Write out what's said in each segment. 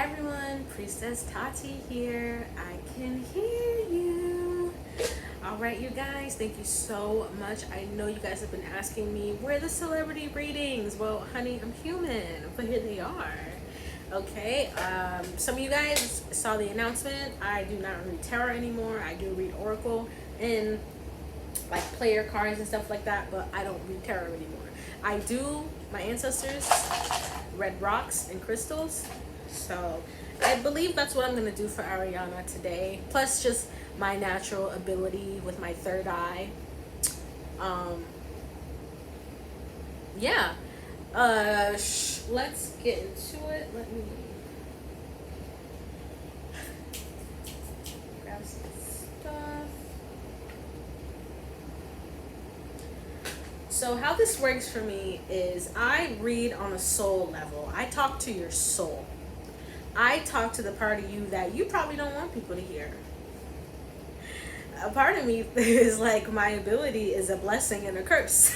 Hi everyone, Priestess Tati here. I can hear you. Alright you guys, thank you so much. I know you guys have been asking me, where are the celebrity readings? Well, honey, I'm human, but here they are. Okay, some of you guys saw the announcement. I do not read tarot anymore. I do read oracle and like player cards and stuff like that, but I don't read tarot anymore. I do, my ancestors read rocks and crystals, so I believe that's what I'm going to do for Ariana today, plus just my natural ability with my third eye. Yeah, let's get into it. Let me grab some stuff. So how this works for me is I read on a soul level. I talk to your soul. I talk to the part of you that you probably don't want people to hear. A part of me is like my ability is a blessing and a curse.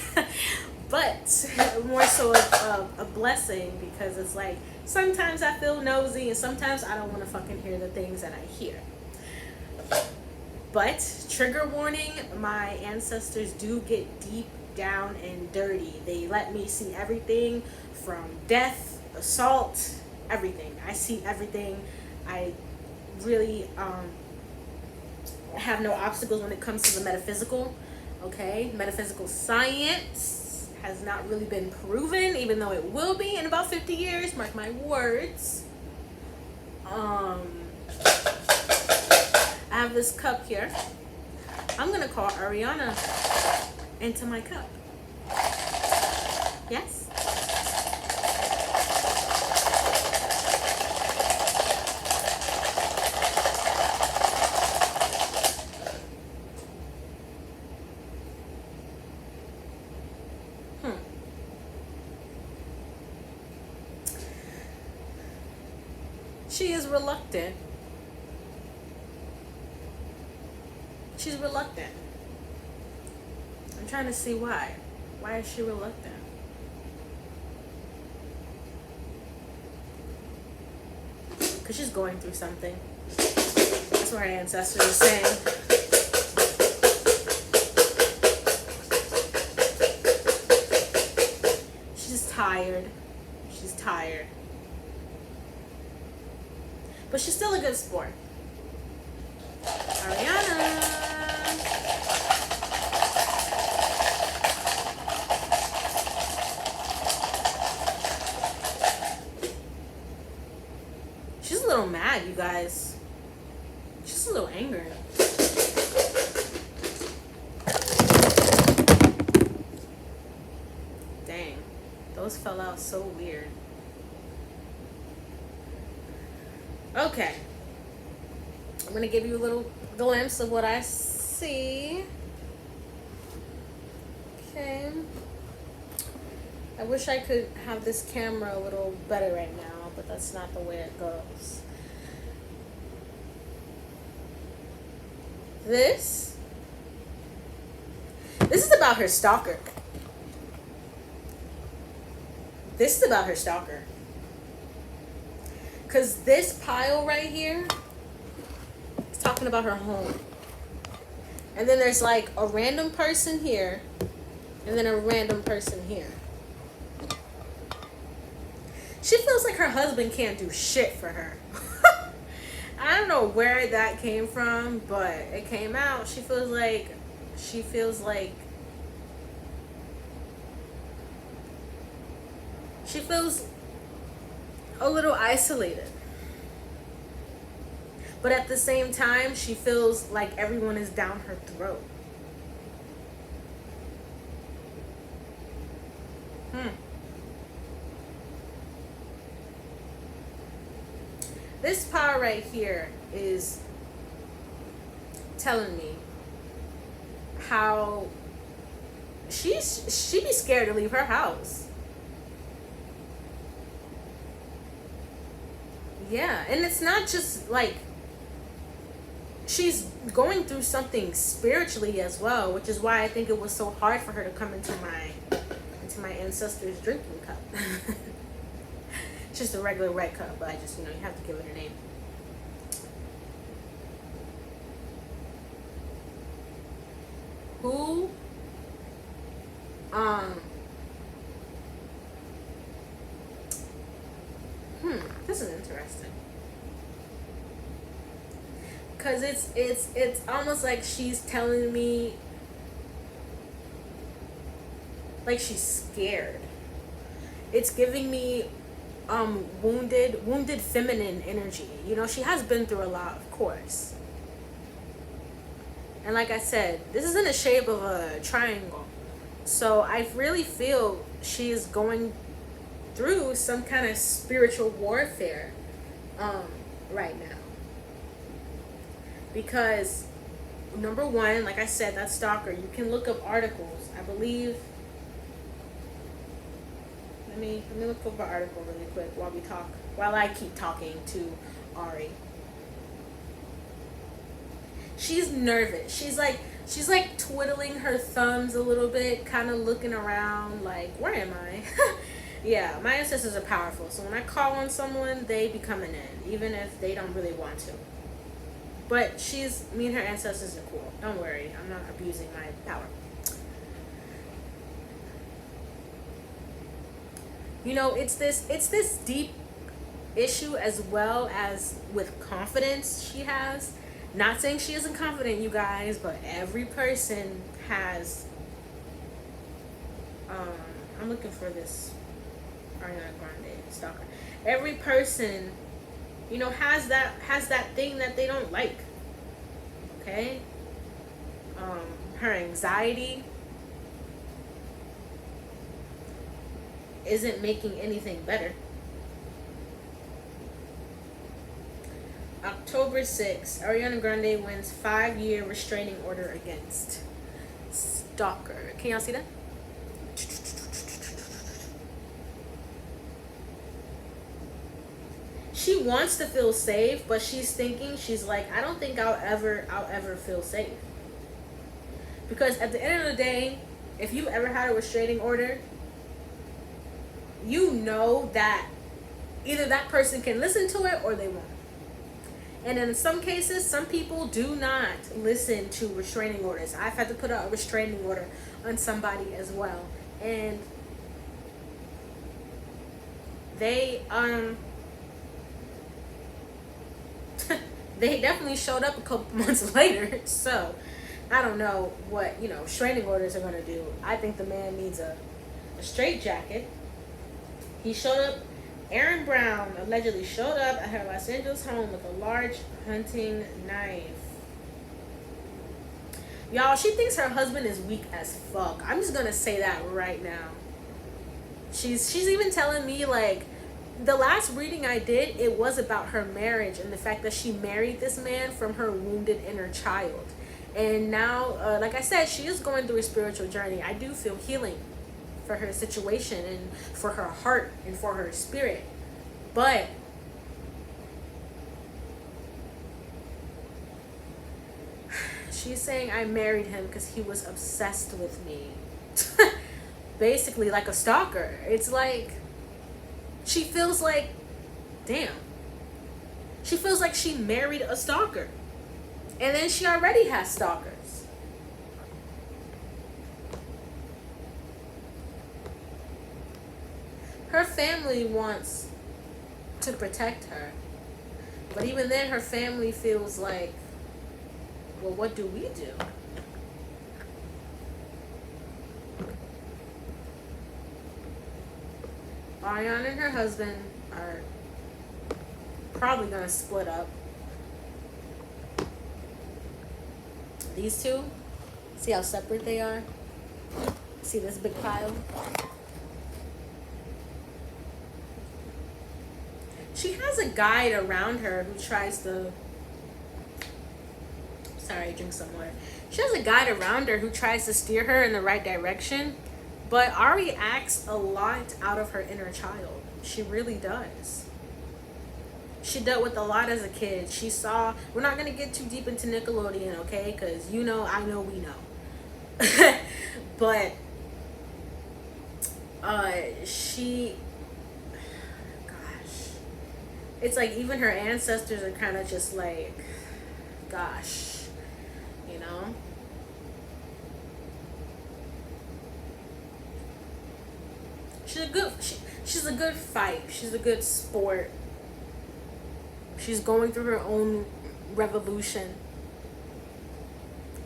But more so a blessing, because it's like sometimes I feel nosy and sometimes I don't want to fucking hear the things that I hear. But trigger warning, my ancestors do get deep down and dirty. They let me see everything from death, assault, everything. I see everything. I really have no obstacles when it comes to the metaphysical. Okay, metaphysical science has not really been proven, even though it will be in about 50 years, mark my words. I have this cup here. I'm gonna call Ariana into my cup. Yes. She is reluctant. She's reluctant. I'm trying to see why. Why is she reluctant? Because she's going through something. That's what her ancestors are saying. She's tired. She's tired. But she's still a good sport. Ariana. She's a little mad, you guys. She's a little angry. Dang. Those fell out so weird. Okay. I'm going to give you a little glimpse of what I see. Okay. I wish I could have this camera a little better right now, but that's not the way it goes. This is about her stalker. This is about her stalker. Because this pile right here is talking about her home. And then there's like a random person here. And then a random person here. She feels like her husband can't do shit for her. I don't know where that came from, but it came out. She feels a little isolated. But at the same time, she feels like everyone is down her throat. This power right here is telling me how she be scared to leave her house. Yeah, and it's not just like she's going through something spiritually as well, which is why I think it was so hard for her to come into my ancestors' drinking cup. just a regular red cup, but I just, you know, you have to give it a name. Who this is interesting, because it's almost like she's telling me, like she's scared. It's giving me wounded feminine energy. You know, she has been through a lot, of course. And like I said, this is in the shape of a triangle. So I really feel she is going through some kind of spiritual warfare right now. Because number one, like I said, that stalker, you can look up articles. I believe, let me look up an article really quick while I keep talking to Ari. She's nervous. She's like twiddling her thumbs a little bit, kind of looking around like, where am I? Yeah, my ancestors are powerful. So when I call on someone, they be coming in, even if they don't really want to. But me and her ancestors are cool. Don't worry, I'm not abusing my power. You know, it's this deep issue as well as with confidence she has. Not saying she isn't confident, you guys, but every person has I'm looking for this Ariana Grande stalker. Every person, you know, has that thing that they don't like. Okay? Her anxiety isn't making anything better. October 6th, Ariana Grande wins 5-year restraining order against stalker. Can y'all see that? She wants to feel safe, but she's like, I don't think I'll ever feel safe. Because at the end of the day, if you've ever had a restraining order, you know that either that person can listen to it or they won't. And in some cases, some people do not listen to restraining orders. I've had to put out a restraining order on somebody as well. And they they definitely showed up a couple months later. So I don't know what, you know, restraining orders are going to do. I think the man needs a straitjacket. He showed up. Aaron Brown allegedly showed up at her Los Angeles home with a large hunting knife. Y'all, she thinks her husband is weak as fuck. I'm just gonna say that right now. She's even telling me, like, the last reading I did, it was about her marriage and the fact that she married this man from her wounded inner child. And now, like I said, she is going through a spiritual journey. I do feel healing for her situation and for her heart and for her spirit. But she's saying I married him because he was obsessed with me. Basically like a stalker. It's like she feels like, damn, she feels like she married a stalker, and then she already has stalkers. Her family wants to protect her, but even then her family feels like, well, what do we do? Ariana and her husband are probably gonna split up. These two, see how separate they are? See this big pile? She has a guide around her who tries to, sorry, drink some water. She has a guide around her who tries to steer her in the right direction, but Ari acts a lot out of her inner child. She really does. She dealt with a lot as a kid. She saw, we're not going to get too deep into Nickelodeon, okay? Because you know, I know, we know. But she, gosh, It's like even her ancestors are kind of just like, gosh, you know. She's a good fight. She's a good sport. She's going through her own revolution.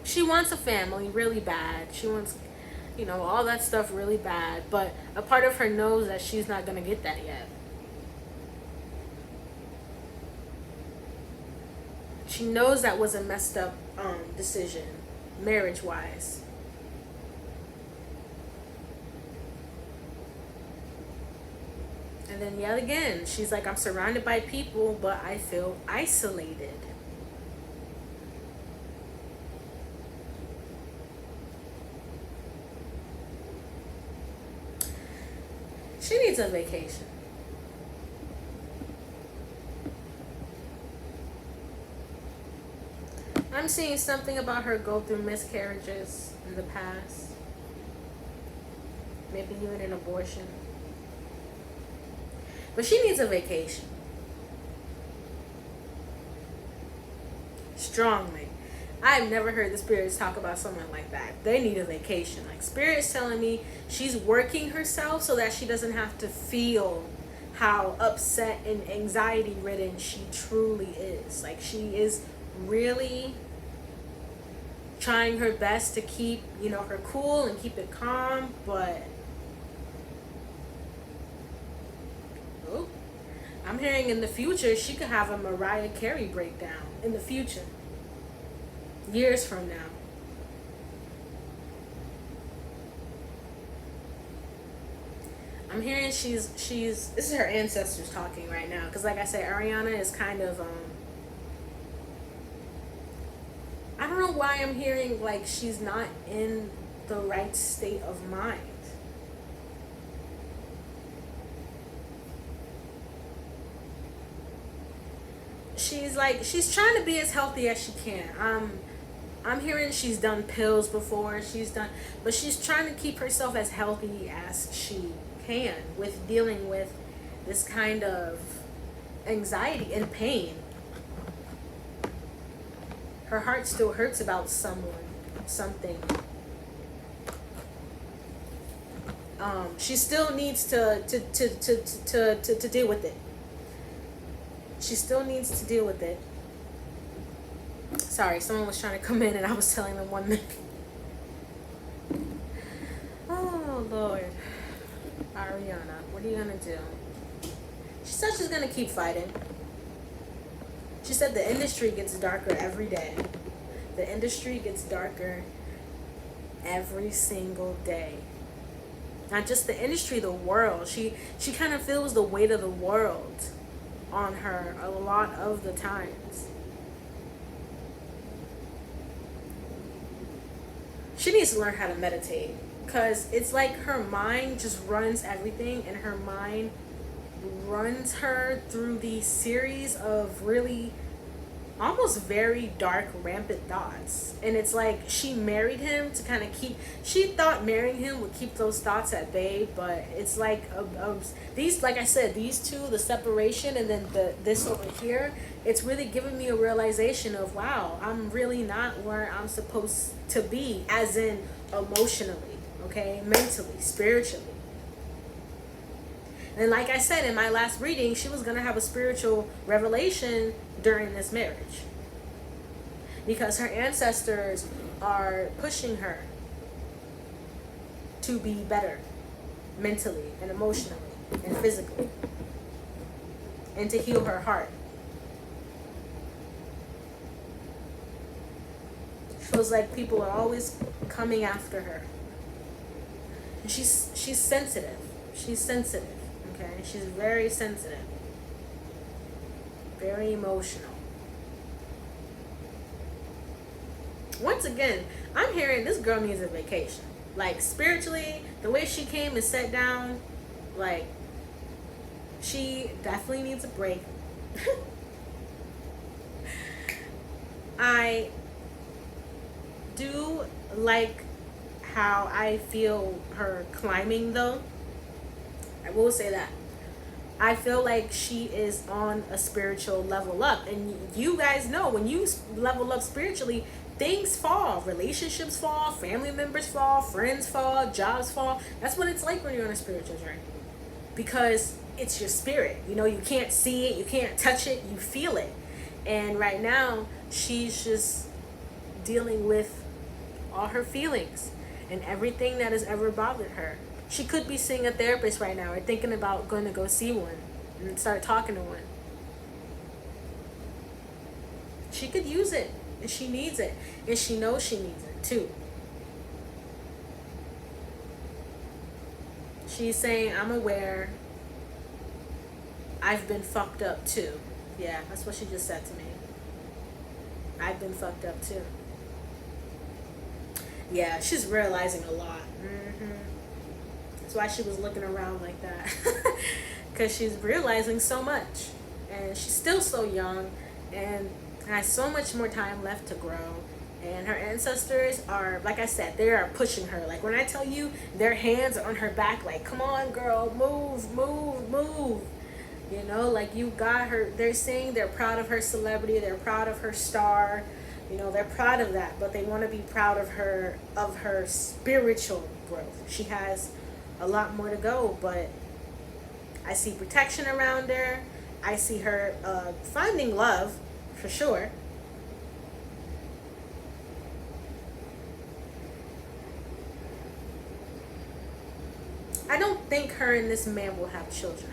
She wants a family really bad. She wants, all that stuff really bad. But a part of her knows that she's not going to get that yet. She knows that was a messed up decision, marriage-wise. And then yet again, she's like, I'm surrounded by people, but I feel isolated. She needs a vacation. I'm seeing something about her go through miscarriages in the past. Maybe even an abortion. But she needs a vacation. Strongly. I've never heard the spirits talk about someone like that. They need a vacation. Like, Spirit's telling me she's working herself so that she doesn't have to feel how upset and anxiety ridden she truly is. Like, she is really trying her best to keep, her cool and keep it calm, but I'm hearing in the future she could have a Mariah Carey breakdown in the future. Years from now. I'm hearing she's this is her ancestors talking right now, because like I said, Ariana is kind of I don't know why I'm hearing like she's not in the right state of mind. She's trying to be as healthy as she can. I'm hearing she's done pills before, but she's trying to keep herself as healthy as she can with dealing with this kind of anxiety and pain. Her heart still hurts about something. She still needs to deal with it. She still needs to deal with it. Sorry, someone was trying to come in and I was telling them 1 minute. Oh, Lord. Ariana, what are you going to do? She said she's going to keep fighting. She said the industry gets darker every day. The industry gets darker every single day. Not just the industry, the world. She kind of feels the weight of the world on her a lot of the times. She needs to learn how to meditate, because it's like her mind just runs everything, and her mind runs her through these series of really almost very dark, rampant thoughts. And it's like she married him to kind of she thought marrying him would keep those thoughts at bay, but it's like these, like I said, these two, the separation and then this over here, it's really given me a realization of, wow, I'm really not where I'm supposed to be, as in emotionally, okay, mentally, spiritually. And like I said in my last reading, she was going to have a spiritual revelation during this marriage, because her ancestors are pushing her to be better mentally and emotionally and physically, and to heal her heart. Feels like people are always coming after her. And she's sensitive. She's sensitive. Okay, she's very sensitive, very emotional. Once again, I'm hearing this girl needs a vacation. Like, spiritually, the way she came and sat down, like, she definitely needs a break. I do like how I feel her climbing, though. I will say that. I feel like she is on a spiritual level up. And you guys know, when you level up spiritually, things fall. Relationships fall, family members fall, friends fall, jobs fall. That's what it's like when you're on a spiritual journey. Because it's your spirit. You know, you can't see it, you can't touch it, you feel it. And right now, she's just dealing with all her feelings and everything that has ever bothered her. She could be seeing a therapist right now, or thinking about going to go see one and start talking to one. She could use it, and she needs it, and she knows she needs it too. She's saying, I'm aware I've been fucked up too. Yeah, that's what she just said to me. I've been fucked up too. Yeah, she's realizing a lot. That's why she was looking around like that. Because she's realizing so much. And she's still so young. And has so much more time left to grow. And her ancestors are, like I said, they are pushing her. Like when I tell you, their hands are on her back. Like, come on, girl, move, move, move. You know, like you got her. They're saying they're proud of her celebrity. They're proud of her star. You know, they're proud of that. But they want to be proud of her spiritual growth. She has a lot more to go, but I see protection around her. I see her finding love for sure. I don't think her and this man will have children.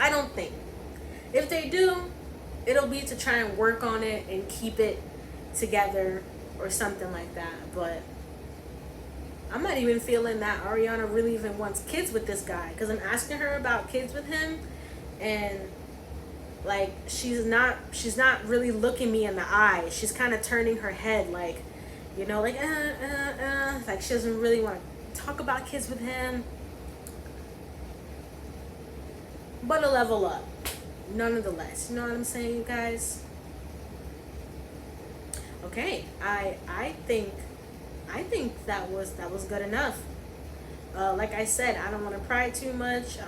I don't think. If they do, it'll be to try and work on it and keep it together or something like that. But I'm not even feeling that Ariana really even wants kids with this guy, because I'm asking her about kids with him, and like she's not really looking me in the eye. She's kind of turning her head, like, you know, like like she doesn't really want to talk about kids with him. But a level up, nonetheless. You know what I'm saying, you guys? Okay, I think that was good enough. Like I said, I don't want to pry too much.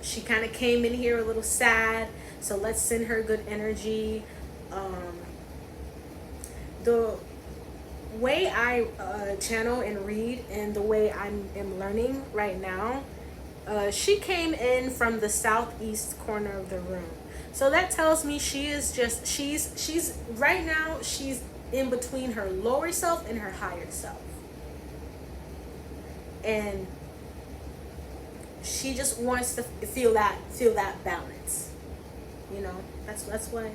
She kind of came in here a little sad, so let's send her good energy. The way I channel and read, and the way I'm learning right now, she came in from the southeast corner of the room. So that tells me she is just, she's right now, she's in between her lower self and her higher self. And she just wants to feel that balance. You know, that's what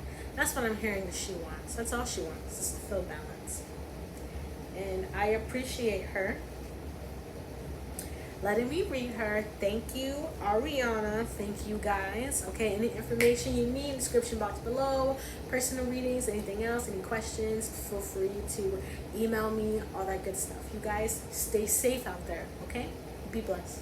I'm hearing that she wants. That's all she wants, is to feel balance. And I appreciate her letting me read her. Thank you, Ariana. Thank you, guys. Okay, any information you need, description box below, personal readings, anything else, any questions, feel free to email me, all that good stuff. You guys stay safe out there, okay? Be blessed.